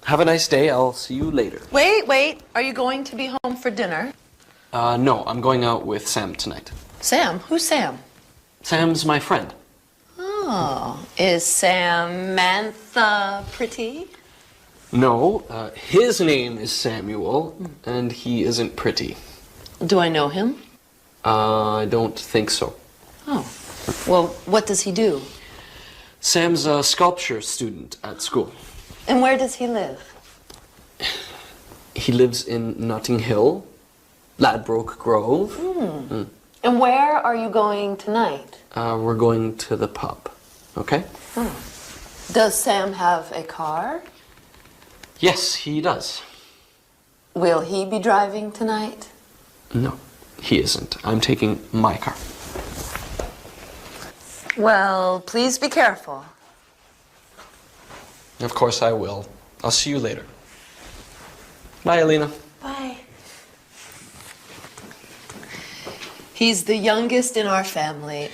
Have a nice day. I'll see you later. Wait. Are you going to be home for dinner? No, I'm going out with Sam tonight. Sam? Who's Sam? Sam's my friend. Oh, is Samantha pretty? No, his name is Samuel, and he isn't pretty. Do I know him? I don't think so. Oh, well, what does he do? Sam's a sculpture student at school. And where does he live? He lives in Notting Hill, Ladbroke Grove. And where are you going tonight? We're going to the pub, okay? Does Sam have a car? Yes, he does. Will he be driving tonight? No, he isn't. I'm taking my car. Well, please be careful. Of course I will. I'll see you later. Bye, Alina. Bye. He's the youngest in our family.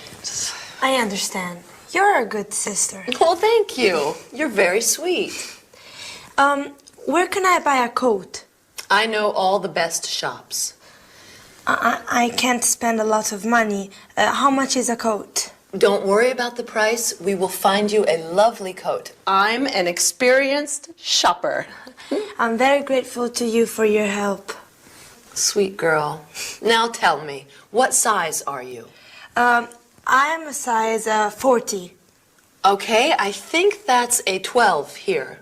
I understand. You're a good sister. Well, thank you. You're very sweet. Where can I buy a coat? I know all the best shops. I can't spend a lot of money. How much is a coat? Don't worry about the price. We will find you a lovely coat. I'm an experienced shopper. I'm very grateful to you for your help. Sweet girl. Now tell me, what size are you? I'm a size 40. Okay, I think that's a 12 here.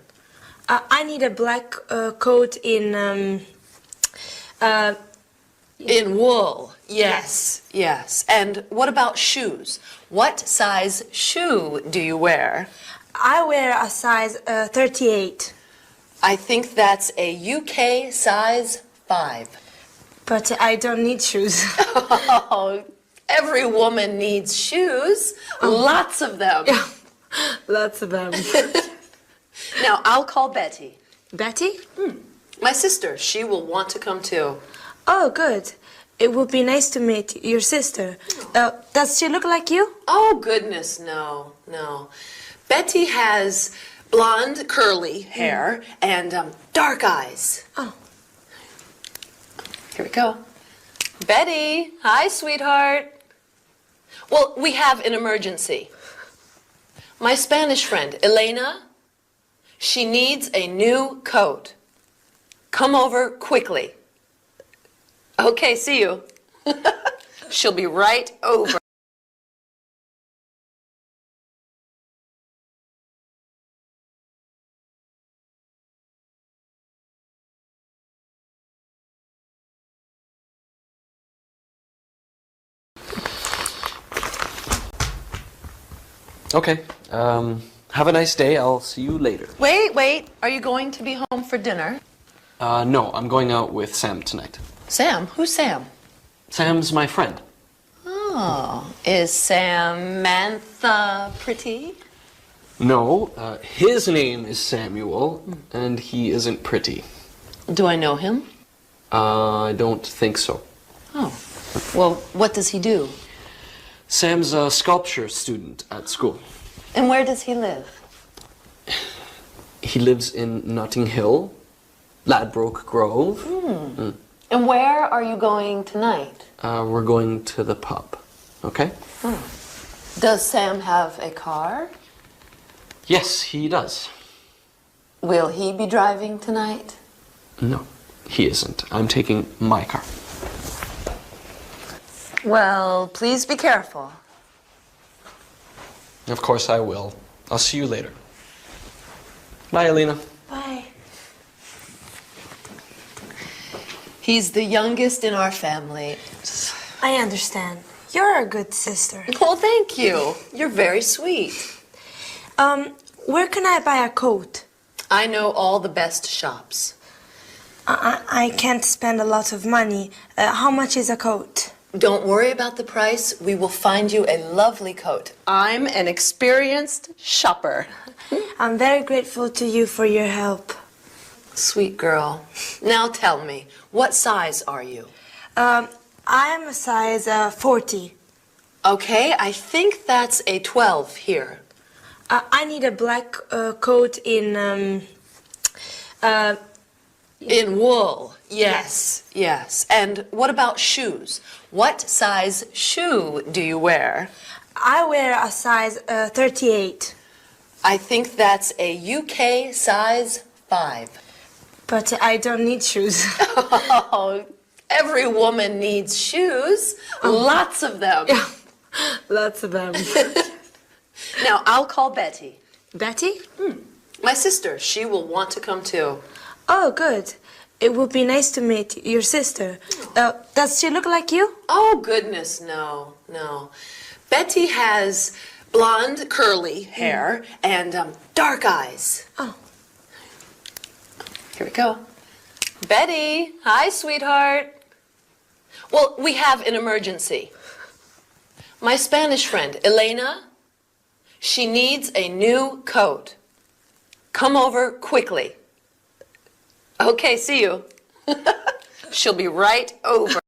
I need a black coat in wool. Yes. And what about shoes? What size shoe do you wear? I wear a size 38. I think that's a UK size 5. But I don't need shoes. Oh, every woman needs shoes. Lots of them. Lots of them. Now, I'll call Betty. Betty? My sister. She will want to come too. Oh, good. It would be nice to meet your sister. Does she look like you? Oh, goodness, no. Betty has blonde, curly hair and dark eyes. Oh. Here we go. Betty, hi, sweetheart. Well, we have an emergency. My Spanish friend, Elena, she needs a new coat. Come over quickly. Okay, see you. She'll be right over. Okay, have a nice day. I'll see you later. Wait. Are you going to be home for dinner? No, I'm going out with Sam tonight. Sam? Who's Sam? Sam's my friend. Oh, is Samantha pretty? No, his name is Samuel, and he isn't pretty. Do I know him? I don't think so. Oh, well, what does he do? Sam's a sculpture student at school. And where does he live? He lives in Notting Hill, Ladbroke Grove. And where are you going tonight? We're going to the pub, okay? Does Sam have a car? Yes, he does. Will he be driving tonight? No, he isn't. I'm taking my car. Well, please be careful. Of course I will. I'll see you later. Bye, Alina. Bye. He's the youngest in our family. I understand. You're a good sister. Well, thank you. You're very sweet. Where can I buy a coat? I know all the best shops. I can't spend a lot of money. How much is a coat? Don't worry about the price. We will find you a lovely coat. I'm an experienced shopper. I'm very grateful to you for your help. Sweet girl. Now tell me, what size are you? I'm a size 40. Okay, I think that's a 12 here. I need a black coat in In wool, yes, yes. And what about shoes? What size shoe do you wear? I wear a size 38, I think that's a UK size 5. but I don't need shoes. Oh, every woman needs shoes. Lots of them. Lots of them. Now, I'll call Betty. Betty? My sister, she will want to come too. Oh, good. It would be nice to meet your sister. Does she look like you? Oh, goodness, no, no. Betty has blonde, curly hair and dark eyes. Oh. Here we go. Betty, hi, sweetheart. Well, we have an emergency. My Spanish friend, Elena, she needs a new coat. Come over quickly. Okay, see you. She'll be right over.